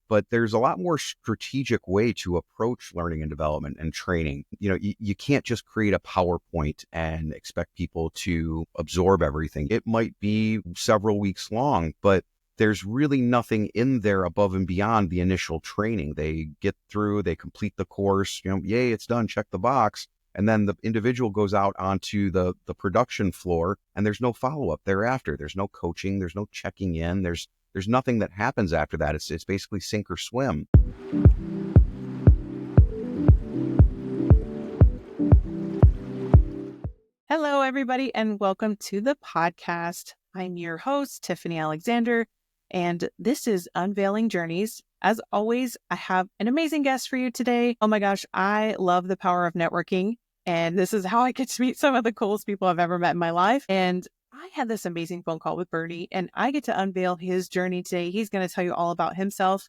but there's a lot more strategic way to approach learning and development and training. You can't just create a PowerPoint and expect people to absorb everything. It might be several weeks long, but there's really nothing in there above and beyond the initial training. They get through, they complete the course, yay, it's done, check the box. And then the individual goes out onto the production floor, and there's no follow-up thereafter. There's no coaching, there's no checking in, there's nothing that happens after that. It's basically sink or swim. Hello, everybody, and welcome to the podcast. I'm your host, Tiffany Alexander, and this is Unveiling Journeys. As always, I have an amazing guest for you today. Oh my gosh, I love the power of networking, and this is how I get to meet some of the coolest people I've ever met in my life. And I had this amazing phone call with Bernie, and I get to unveil his journey today. He's going to tell you all about himself,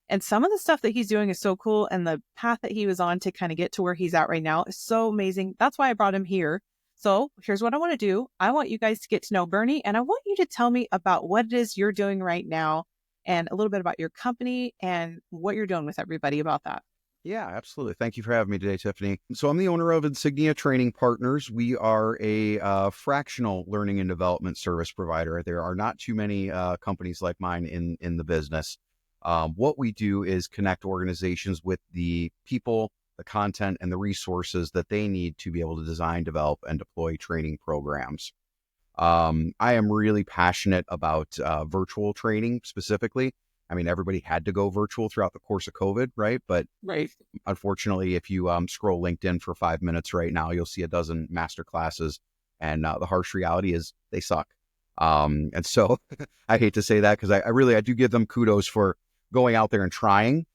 and some of the stuff that he's doing is so cool, and the path that he was on to kind of get to where he's at right now is so amazing. That's why I brought him here. So here's what I want to do. I want you guys to get to know Bernie, and I want you to tell me about what it is you're doing right now and a little bit about your company and what you're doing with everybody about that. Yeah, absolutely. Thank you for having me today, Tiffany. So I'm the owner of Insignia Training Partners. We are a fractional learning and development service provider. There are not too many companies like mine in the business. What we do is connect organizations with the people, the content, and the resources that they need to be able to design, develop, and deploy training programs. I am really passionate about virtual training specifically. I mean, everybody had to go virtual throughout the course of COVID, right? But unfortunately, if you scroll LinkedIn for 5 minutes right now, you'll see a dozen master classes, and the harsh reality is they suck. And so I hate to say that because I do give them kudos for going out there and trying,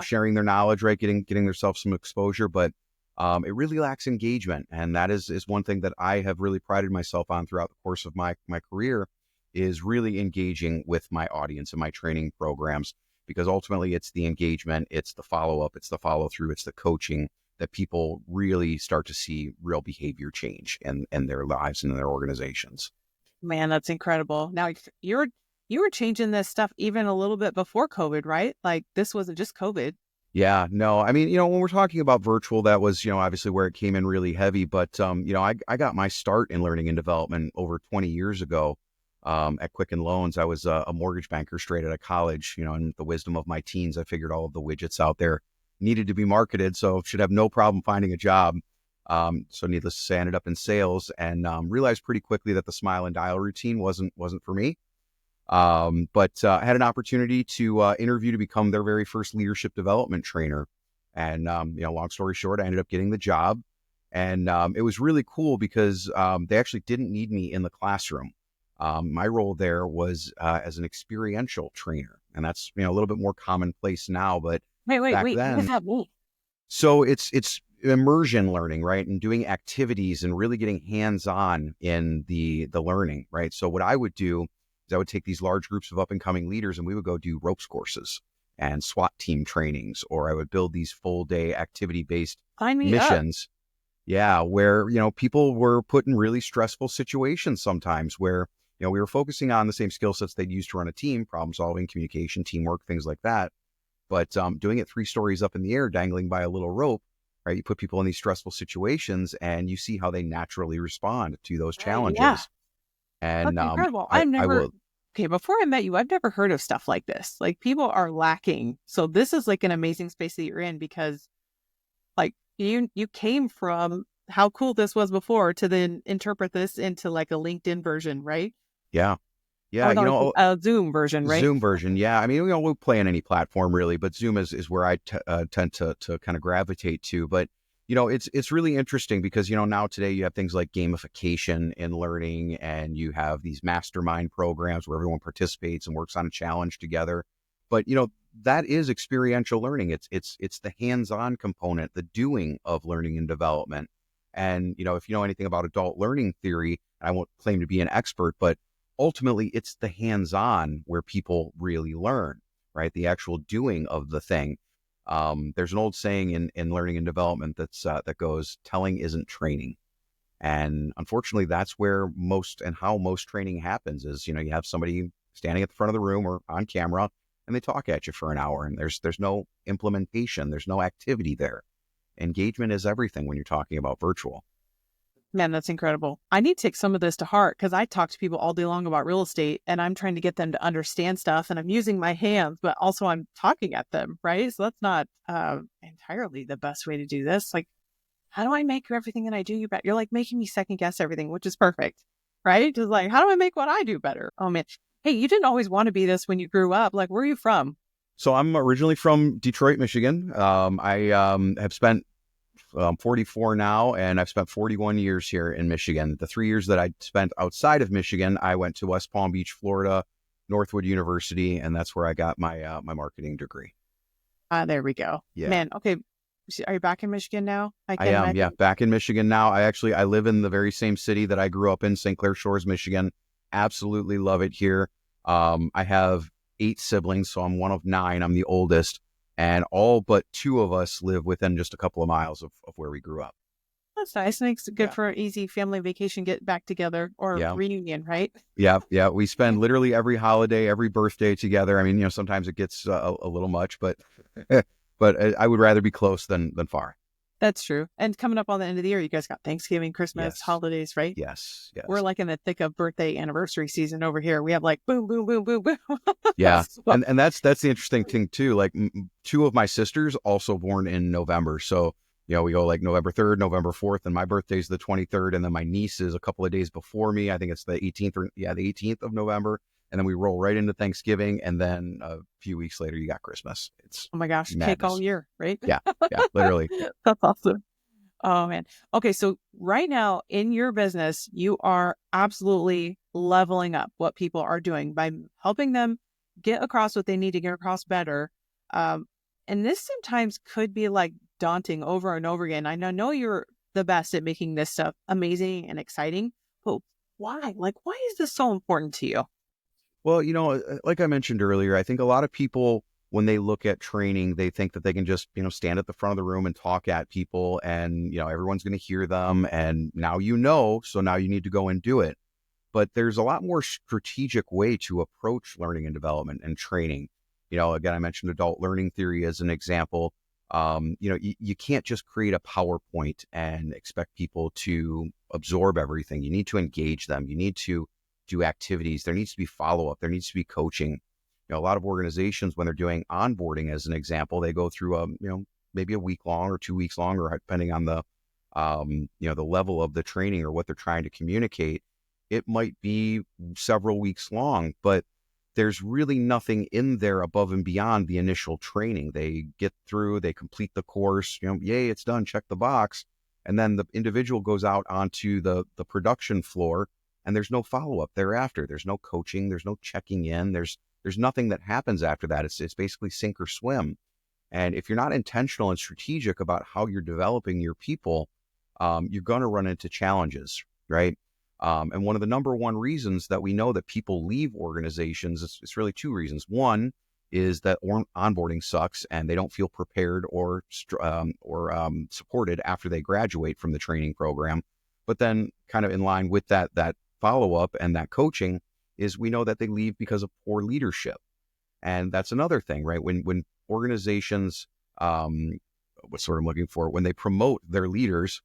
sharing their knowledge, right? Getting themselves some exposure, but it really lacks engagement. And that is one thing that I have really prided myself on throughout the course of my career, is really engaging with my audience and my training programs, because ultimately it's the engagement, it's the follow-up, it's the follow-through, it's the coaching that people really start to see real behavior change in their lives and in their organizations. Man, that's incredible. Now you were changing this stuff even a little bit before COVID, right? Like this wasn't just COVID. Yeah, no, I mean, when we're talking about virtual, that was, obviously where it came in really heavy. But, I got my start in learning and development over 20 years ago at Quicken Loans. I was a mortgage banker straight out of college, and the wisdom of my teens, I figured all of the widgets out there needed to be marketed, so should have no problem finding a job. So needless to say, I ended up in sales and realized pretty quickly that the smile and dial routine wasn't for me. But I had an opportunity to interview to become their very first leadership development trainer. And, long story short, I ended up getting the job. And it was really cool because they actually didn't need me in the classroom. My role there was as an experiential trainer. And that's, a little bit more commonplace now, but wait, back what then, does that mean? So it's immersion learning, right? And doing activities and really getting hands-on in the learning, right? So what I would do is I would take these large groups of up-and-coming leaders and we would go do ropes courses and SWAT team trainings, or I would build these full-day activity-based missions. Yeah, where, people were put in really stressful situations sometimes where, we were focusing on the same skill sets they'd use to run a team, problem solving, communication, teamwork, things like that. But doing it 3 stories up in the air, dangling by a little rope, right? You put people in these stressful situations and you see how they naturally respond to those challenges. Yeah. And that's incredible. Before I met you, I've never heard of stuff like this. Like people are lacking. So this is like an amazing space that you're in, because like you came from how cool this was before to then interpret this into like a LinkedIn version, right? Yeah. Yeah. Or a Zoom version, right? Zoom version. Yeah. I mean, we'll play on any platform really, but Zoom is where I tend to kind of gravitate to. But, it's really interesting because, now today you have things like gamification in learning, and you have these mastermind programs where everyone participates and works on a challenge together. But, that is experiential learning. It's the hands-on component, the doing of learning and development. And, if you know anything about adult learning theory, I won't claim to be an expert, but ultimately it's the hands-on where people really learn, right? The actual doing of the thing. There's an old saying in learning and development that goes, telling isn't training. And unfortunately, that's where most training happens is, you have somebody standing at the front of the room or on camera and they talk at you for an hour, and there's no implementation, there's no activity there. Engagement is everything when you're talking about virtual. Man, that's incredible. I need to take some of this to heart because I talk to people all day long about real estate and I'm trying to get them to understand stuff and I'm using my hands, but also I'm talking at them, right? So that's not entirely the best way to do this. Like, how do I make everything that I do better? You're like making me second guess everything, which is perfect, right? Just like, how do I make what I do better? Oh man. Hey, you didn't always want to be this when you grew up. Like, where are you from? So I'm originally from Detroit, Michigan. I have spent 44 now, and I've spent 41 years here in Michigan. The 3 years that I spent outside of Michigan, I went to West Palm Beach, Florida, Northwood University, and that's where I got my my marketing degree. There we go. Yeah. Man, okay. Are you back in Michigan now? I am, yeah, back in Michigan now. I live in the very same city that I grew up in, St. Clair Shores, Michigan. Absolutely love it here. I have 8 siblings, so I'm one of 9. I'm the oldest. And all but 2 of us live within just a couple of miles of where we grew up. That's nice. And it's good for an easy family vacation, get back together or reunion, right? Yeah. We spend literally every holiday, every birthday together. I mean, sometimes it gets a little much, but I would rather be close than far. That's true. And coming up on the end of the year, you guys got Thanksgiving, Christmas, holidays, right? Yes. We're like in the thick of birthday anniversary season over here. We have like boom, boom, boom, boom, boom. Yeah. And that's the interesting thing too. Like 2 of my sisters also born in November. So, we go like November 3rd, November 4th, and my birthday's the 23rd. And then my niece is a couple of days before me. I think it's the 18th the 18th of November. And then we roll right into Thanksgiving. And then a few weeks later, you got Christmas. It's oh my gosh, madness. Cake all year, right? Yeah, literally. That's awesome. Oh man. Okay. So right now in your business, you are absolutely leveling up what people are doing by helping them get across what they need to get across better. And this sometimes could be like daunting over and over again. I know you're the best at making this stuff amazing and exciting, but why? Like, why is this so important to you? Well, like I mentioned earlier, I think a lot of people, when they look at training, they think that they can just, stand at the front of the room and talk at people and, everyone's going to hear them. And now so now you need to go and do it. But there's a lot more strategic way to approach learning and development and training. Again, I mentioned adult learning theory as an example. You can't just create a PowerPoint and expect people to absorb everything. You need to engage them. You need to do activities. There needs to be follow-up. There needs to be coaching. A lot of organizations, when they're doing onboarding, as an example, they go through maybe a week long or 2 weeks long, or depending on the the level of the training or what they're trying to communicate. It might be several weeks long, but there's really nothing in there above and beyond the initial training. They get through, they complete the course, yay, it's done, check the box. And then the individual goes out onto the production floor, and there's no follow-up thereafter. There's no coaching, there's no checking in, there's nothing that happens after that. It's basically sink or swim. And if you're not intentional and strategic about how you're developing your people, you're going to run into challenges, right? And one of the number one reasons that we know that people leave organizations, it's really 2 reasons. One is that onboarding sucks and they don't feel prepared or supported after they graduate from the training program. But then kind of in line with that follow-up and that coaching is we know that they leave because of poor leadership. And that's another thing, right? When organizations, what's sort of looking for, when they promote their leaders,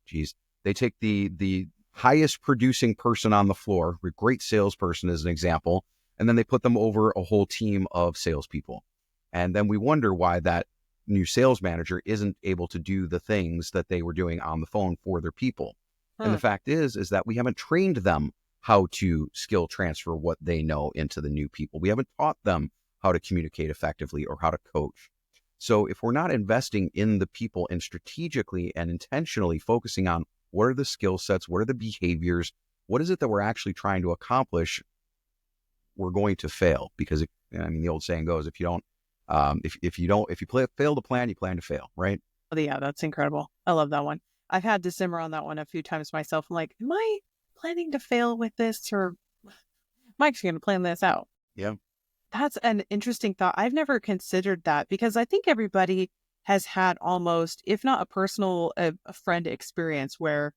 they take the highest producing person on the floor, a great salesperson as an example, and then they put them over a whole team of salespeople. And then we wonder why that new sales manager isn't able to do the things that they were doing on the phone for their people. And the fact is that we haven't trained them how to skill transfer what they know into the new people. We haven't taught them how to communicate effectively or how to coach. So if we're not investing in the people and strategically and intentionally focusing on what are the skill sets, what are the behaviors, what is it that we're actually trying to accomplish, we're going to fail. Because the old saying goes, if you fail to plan, you plan to fail, right? Oh, yeah, that's incredible. I love that one. I've had to simmer on that one a few times myself. I'm like, am I planning to fail with this, or am I actually going to plan this out? Yeah. That's an interesting thought. I've never considered that, because I think everybody has had almost, if not a personal, a friend experience where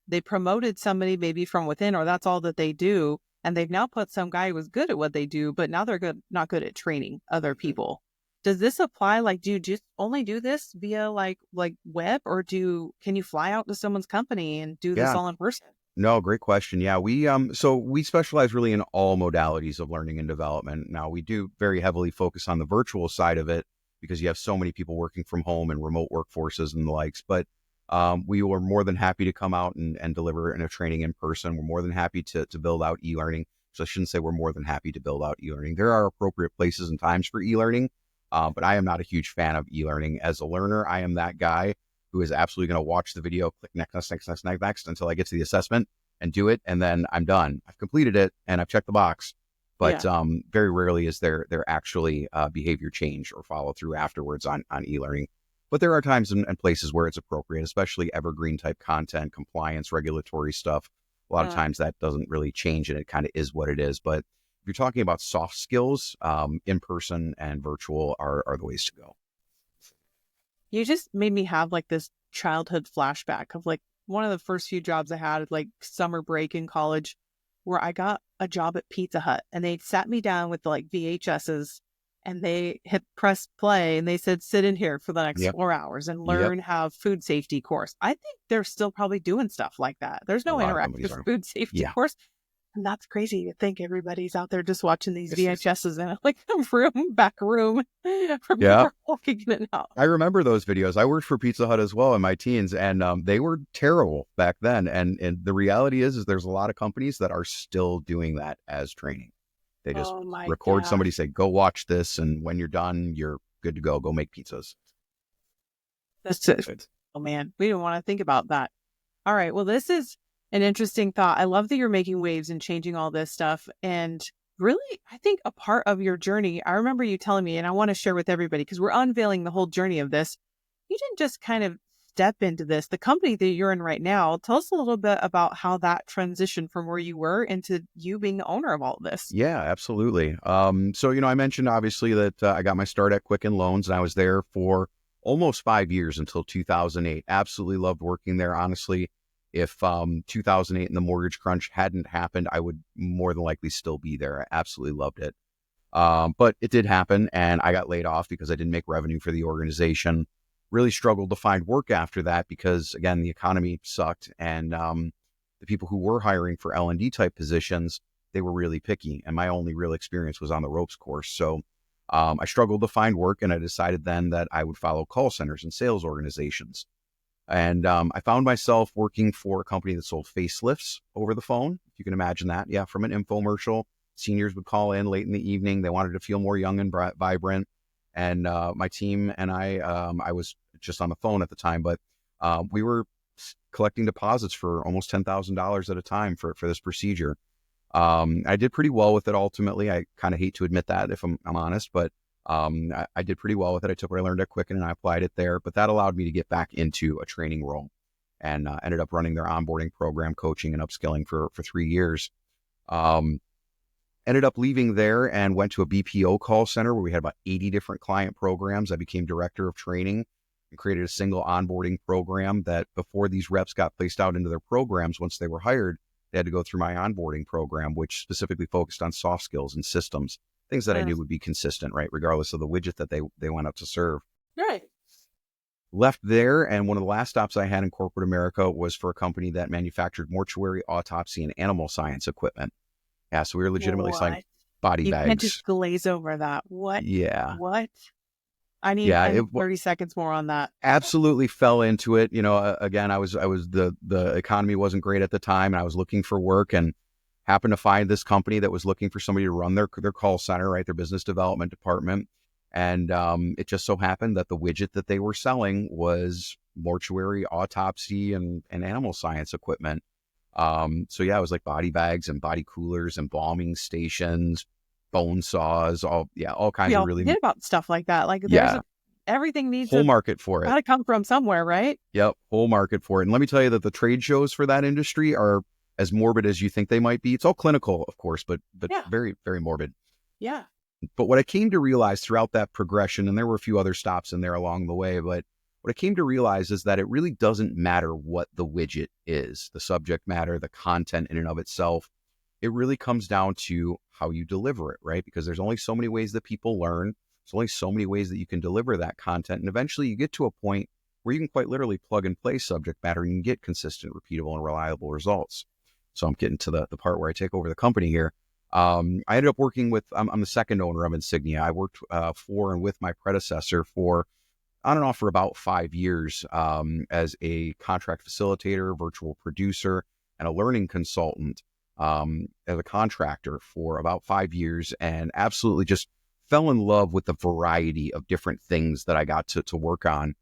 they promoted somebody maybe from within, or that's all that they do. and they've now put some guy who was good at what they do, but now they're not good at training other people. Does this apply? Like, do you just only do this via like web, or can you fly out to someone's company and do this Yeah. all in person? No, great question. Yeah, so we specialize really in all modalities of learning and development. Now, we do very heavily focus on the virtual side of it because you have so many people working from home and remote workforces and the likes. But we were more than happy to come out and deliver in a training in person. We're more than happy to build out e-learning. So I shouldn't say we're more than happy to build out e-learning. There are appropriate places and times for e-learning, but I am not a huge fan of e-learning. As a learner, I am that guy who is absolutely going to watch the video, click next until I get to the assessment and do it. And then I'm done. I've completed it and I've checked the box, but very rarely is there actually behavior change or follow through afterwards on e-learning. But there are times and places where it's appropriate, especially evergreen type content, compliance, regulatory stuff. A lot of times that doesn't really change and it kind of is what it is. But if you're talking about soft skills, in person and virtual are the ways to go. You just made me have like this childhood flashback of like one of the first few jobs I had, like summer break in college, where I got a job at Pizza Hut, and they sat me down with the like VHSs, and they hit press play, and they said, sit in here for the next 4 hours and learn how food safety course. I think they're still probably doing stuff like that. There's no interactive food safety course. And that's crazy to think everybody's out there just watching these VHSs in like a back room from walking in and out. I remember those videos. I worked for Pizza Hut as well in my teens, and they were terrible back then. And the reality is there's a lot of companies that are still doing that as training. They just record somebody, say, go watch this, and when you're done, you're good to go. Go make pizzas. That's it. Oh, man. We don't want to think about that. All right. Well, this is an interesting thought. I love that you're making waves and changing all this stuff. And really, I think a part of your journey, I remember you telling me, and I want to share with everybody because we're unveiling the whole journey of this. You didn't just kind of step into this. The company that you're in right now, tell us a little bit about how that transitioned from where you were into you being the owner of all of this. Yeah, absolutely. So, I mentioned obviously that I got my start at Quicken Loans, and I was there for almost 5 years until 2008. Absolutely loved working there. Honestly, if 2008 and the mortgage crunch hadn't happened, I would more than likely still be there. I absolutely loved it. But it did happen, and I got laid off because I didn't make revenue for the organization. Really struggled to find work after that because, again, the economy sucked, and the people who were hiring for L&D type positions, they were really picky, and my only real experience was on the ropes course. So I struggled to find work, and I decided then that I would follow call centers and sales organizations. And I found myself working for a company that sold facelifts over the phone, if you can imagine that. Yeah, from an infomercial. Seniors would call in late in the evening. They wanted to feel more young and vibrant. And my team and I was just on the phone at the time, but we were collecting deposits for almost $10,000 at a time for this procedure. I did pretty well with it ultimately. I kind of hate to admit that if I'm honest, but I did pretty well with it. I took what I learned at Quicken and I applied it there, but that allowed me to get back into a training role and ended up running their onboarding program, coaching and upskilling for 3 years. Ended up leaving there and went to a BPO call center where we had about 80 different client programs. I became director of training and created a single onboarding program that before these reps got placed out into their programs, once they were hired, they had to go through my onboarding program, which specifically focused on soft skills and systems, things that I knew would be consistent, right? Regardless of the widget that they went out to serve. Right. Left there, and one of the last stops I had in corporate America was for a company that manufactured mortuary, autopsy, and animal science equipment. Yeah, so we were legitimately selling body bags. You can't just glaze over that. What? Yeah. What? I need 30 seconds more on that. Absolutely fell into it. Again, I was the economy wasn't great at the time, and I was looking for work and happened to find this company that was looking for somebody to run their call center, right? Their business development department. And it just so happened that the widget that they were selling was mortuary, autopsy, and animal science equipment. So yeah, it was like body bags and body coolers, embalming stations, bone saws, all kinds of really about stuff like that. Like everything needs whole market for it. Got to come from somewhere, right? Yep, whole market for it. And let me tell you that the trade shows for that industry are as morbid as you think they might be. It's all clinical, of course, but very, very morbid. Yeah. But what I came to realize throughout that progression, and there were a few other stops in there along the way, but what I came to realize is that it really doesn't matter what the widget is, the subject matter, the content in and of itself. it really comes down to how you deliver it, right? Because there's only so many ways that people learn. There's only so many ways that you can deliver that content. And eventually you get to a point where you can quite literally plug and play subject matter and you can get consistent, repeatable, and reliable results. So I'm getting to the part where I take over the company here. I ended up working with, I'm the second owner of Insignia. I worked for and with my predecessor for on and off for about 5 years as a contract facilitator, virtual producer, and a learning consultant as a contractor for about 5 years, and absolutely just fell in love with the variety of different things that I got to work on.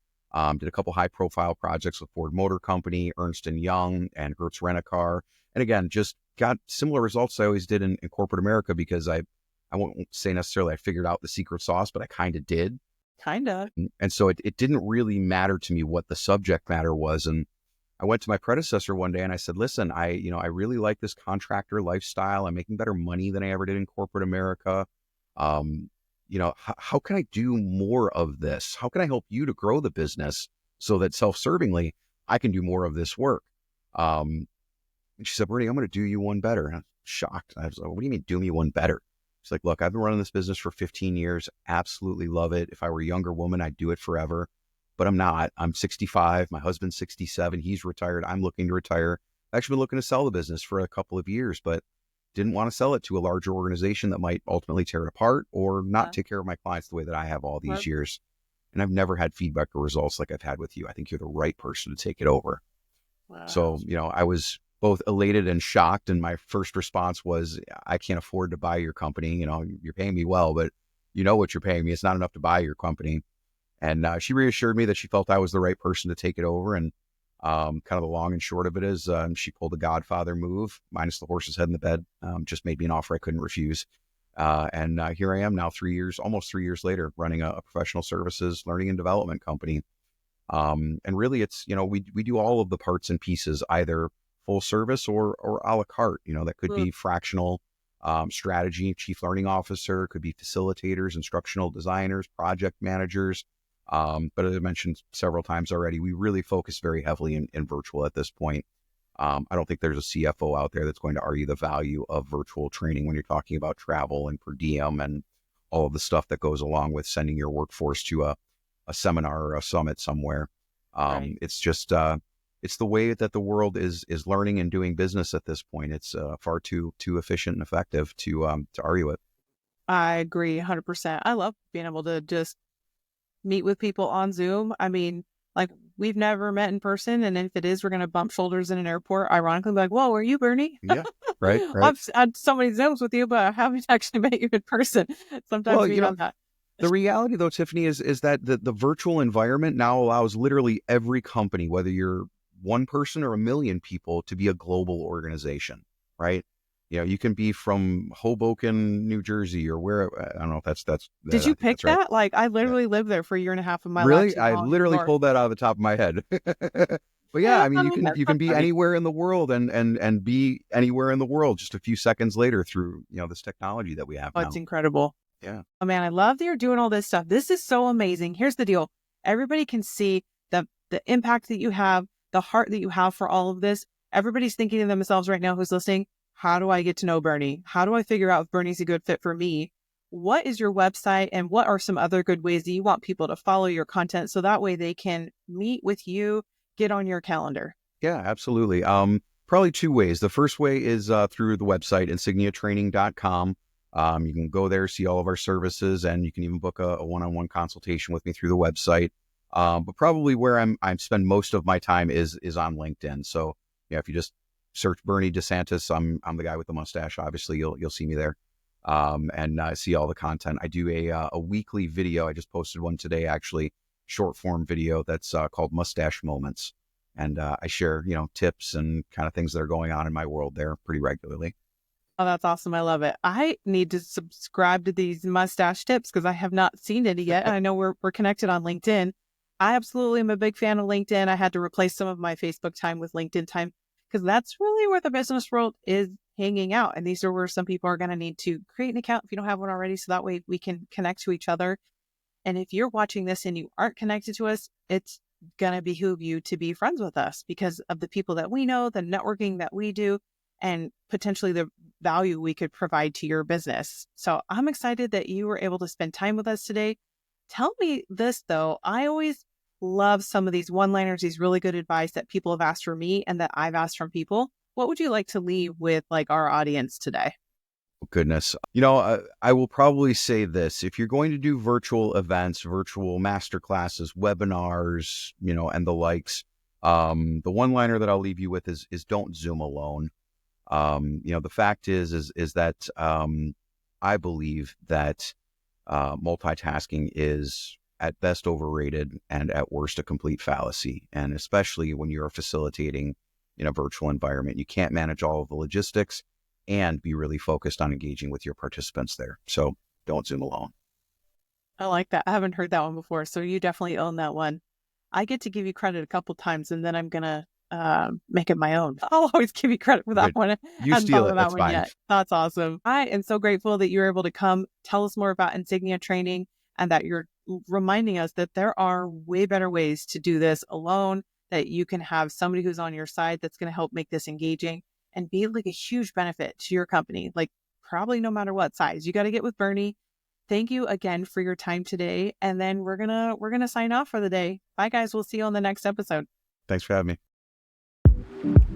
Did a couple high profile projects with Ford Motor Company, Ernst & Young, and Hertz Rent-A-Car. And again, just got similar results I always did in corporate America, because I won't say necessarily I figured out the secret sauce, but I kind of did. Kind of. And so it didn't really matter to me what the subject matter was. And I went to my predecessor one day and I said, listen, I really like this contractor lifestyle. I'm making better money than I ever did in corporate America. How can I do more of this? How can I help you to grow the business so that self-servingly I can do more of this work? And she said, Bernie, I'm going to do you one better. And I was shocked. I was like, what do you mean do me one better? She's like, look, I've been running this business for 15 years. Absolutely love it. If I were a younger woman, I'd do it forever, but I'm not. I'm 65. My husband's 67. He's retired. I'm looking to retire. I've actually been looking to sell the business for a couple of years, but didn't want to sell it to a larger organization that might ultimately tear it apart or not take care of my clients the way that I have all these years. And I've never had feedback or results like I've had with you. I think you're the right person to take it over. Wow. So, I was both elated and shocked. And my first response was, I can't afford to buy your company. You're paying me well, but what you're paying me. It's not enough to buy your company. And she reassured me that she felt I was the right person to take it over. And kind of the long and short of it is she pulled a Godfather move, minus the horse's head in the bed, just made me an offer I couldn't refuse. And here I am now almost 3 years later, running a professional services learning and development company. And really it's, we do all of the parts and pieces, either full service or a la carte, that could be fractional strategy, chief learning officer, could be facilitators, instructional designers, project managers. But as I mentioned several times already, we really focus very heavily in virtual at this point. I don't think there's a CFO out there that's going to argue the value of virtual training when you're talking about travel and per diem and all of the stuff that goes along with sending your workforce to a seminar or a summit somewhere. Right. It's just, it's the way that the world is learning and doing business at this point. It's far too efficient and effective to argue it. I agree 100%. I love being able to just meet with people on Zoom. I mean, like, we've never met in person. And if it is, we're going to bump shoulders in an airport, ironically, be like, whoa, are you Bernie? Yeah, right. I've had so many Zooms with you, but I haven't actually met you in person. Sometimes we have that. The reality, though, Tiffany, is that the virtual environment now allows literally every company, whether you're one person or a million people, to be a global organization, right? You can be from Hoboken, New Jersey, or where, I don't know if that's. Did you pick that? Right. Like, I literally lived there for a year and a half of my life. Really? I literally pulled that out of the top of my head. But yeah, I mean, you can be anywhere in the world and be anywhere in the world just a few seconds later through, this technology that we have now. It's incredible. Yeah. Oh man, I love that you're doing all this stuff. This is so amazing. Here's the deal. Everybody can see the impact that you have, the heart that you have for all of this. Everybody's thinking to themselves right now who's listening, how do I get to know Bernie? How do I figure out if Bernie's a good fit for me? What is your website, and what are some other good ways that you want people to follow your content so that way they can meet with you, get on your calendar? Yeah, absolutely. Probably two ways. The first way is through the website, insigniatraining.com. You can go there, see all of our services, and you can even book a one-on-one consultation with me through the website. But probably where I spend most of my time is on LinkedIn. So yeah, if you just search Bernie DeSantis, I'm the guy with the mustache. Obviously, you'll see me there, and see all the content. I do a weekly video. I just posted one today, actually, short form video that's called Mustache Moments, and I share tips and kind of things that are going on in my world there pretty regularly. Oh, that's awesome. I love it. I need to subscribe to these mustache tips because I have not seen it yet. I know we're connected on LinkedIn. I absolutely am a big fan of LinkedIn. I had to replace some of my Facebook time with LinkedIn time because that's really where the business world is hanging out. And these are where some people are going to need to create an account if you don't have one already. So that way we can connect to each other. And if you're watching this and you aren't connected to us, it's going to behoove you to be friends with us because of the people that we know, the networking that we do, and potentially the value we could provide to your business. So I'm excited that you were able to spend time with us today. Tell me this though, I always love some of these one-liners, these really good advice that people have asked for me and that I've asked from people. What would you like to leave with like our audience today? Goodness. I will probably say this. If you're going to do virtual events, virtual master classes, webinars, and the likes, the one liner that I'll leave you with is don't Zoom alone. The fact is that I believe that multitasking is at best overrated and at worst a complete fallacy. And especially when you're facilitating in a virtual environment, you can't manage all of the logistics and be really focused on engaging with your participants there. So don't Zoom alone. I like that. I haven't heard that one before. So you definitely own that one. I get to give you credit a couple times and then I'm going to make it my own. I'll always give you credit for that Good. one. I You hadn't steal thought it. of that That's one fine. yet. That's awesome. I am so grateful that you were able to come tell us more about Insignia Training and that you're reminding us that there are way better ways to do this alone, that you can have somebody who's on your side that's going to help make this engaging and be like a huge benefit to your company, like probably no matter what size. You got to get with Bernie. Thank you again for your time today. And then we're gonna sign off for the day. Bye guys. We'll see you on the next episode. Thanks for having me.